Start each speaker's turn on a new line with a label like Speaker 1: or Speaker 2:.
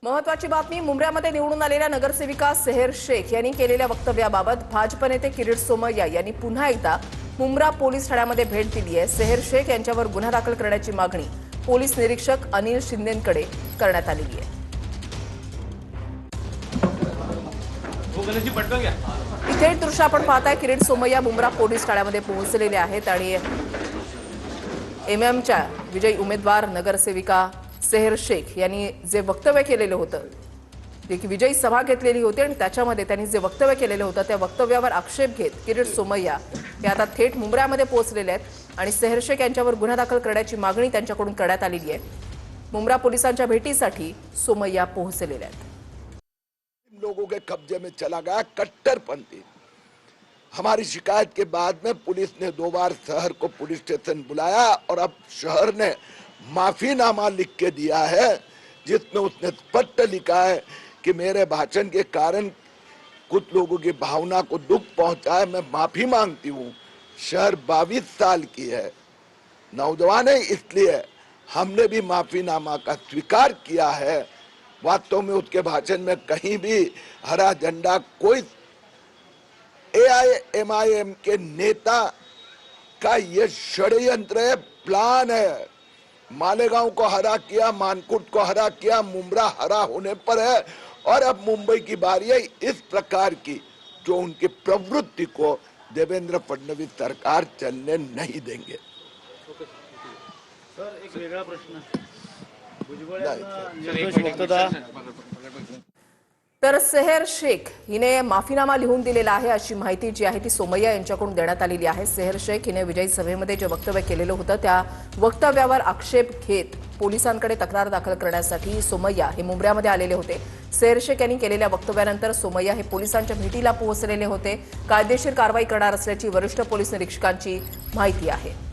Speaker 1: महत्वाची बातमी मुंब्र्यामध्ये निवडून आलेल्या नगरसेविका सेहर शेख यांनी केलेल्या वक्तव्याबाबत भाजप नेते किरीट सोमय्या यांनी पुन्हा एकदा मुंब्रा पोलीस ठाण्यामध्ये भेट दिली आहे। सेहर शेख यांच्यावर गुन्हा दाखल करण्याची मागणी पोलीस निरीक्षक अनिल शिंदेंकडे करण्यात आलेली आहे। इथे दृश्य आपण पाहताय, किरीट सोमय्या मुंब्रा पोलीस ठाण्यामध्ये पोहोचलेले आहेत आणि एमएमच्या विजयी उमेदवार नगरसेविका सेहर शेख यांनी जे वक्तव्य केलेलं होतं, जे की विजयी सभा घेतलेली होती आणि त्याच्यामध्ये त्यांनी जे वक्तव्य केलेलं होतं त्या वक्तव्यावर आक्षेप घेत किरीट सोमय्या हे आता थेट मुंब्र्यामध्ये पोहोचलेले आहेत आणि सेहर शेख यांच्यावर गुन्हा दाखल करण्याची मागणी त्यांच्याकडून करण्यात आलेली आहे। मुंब्रा पोलिसांच्या भेटीसाठी सोमय्या पोहोचलेले आहेत।
Speaker 2: लोगों के कब्जे में चला गया कट्टरपंथी। हमारी शिकायत के बाद में पुलिस ने 2 बार शहर को पुलिस स्टेशन बुलाया और अब शहर ने माफीनामा लिख के दिया है, जिसमें उसने स्पष्ट लिखा है कि मेरे भाषण के कारण कुछ लोगों की भावना को दुख पहुंचा है, मैं माफी मांगती हूं। शहर 22 साल की है, नौजवान है, इसलिए हमने भी माफीनामा का स्वीकार किया है। वास्तव में उसके भाषण में कहीं भी हरा झंडा कोई एआईएमआईएम के नेता का ये षड्यंत्र है, प्लान है। मालेगांव को हरा किया, मानकुट को हरा किया, मुंब्रा हरा होने पर है और अब मुंबई की बारी है इस प्रकार की, जो उनकी प्रवृत्ति को देवेंद्र फडणवीस सरकार चलने नहीं देंगे।
Speaker 3: सर, एक वेगळा प्रश्न
Speaker 1: तर सेहर शेख हिने माफीनामा लिहून दिलेला आहे अशी माहिती जी आहे ती सोमय्या यांच्याकडून देण्यात आलेली आहे। सेहर शेख हिने विजयी सभेमध्ये जे वक्तव्य केलेलं होतं त्या वक्तव्यावर आक्षेप घेत पोलिसांकडे तक्रार दाखल करण्यासाठी सोमय्या हे मुंब्र्यामध्ये आलेले होते। सेहर शेख यांनी केलेल्या वक्तव्यानंतर सोमय्या हे पोलिसांच्या भेटीला पोहोचलेले होते। कायदेशीर कारवाई करणार असल्याची वरिष्ठ पोलीस निरीक्षकांची माहिती आहे।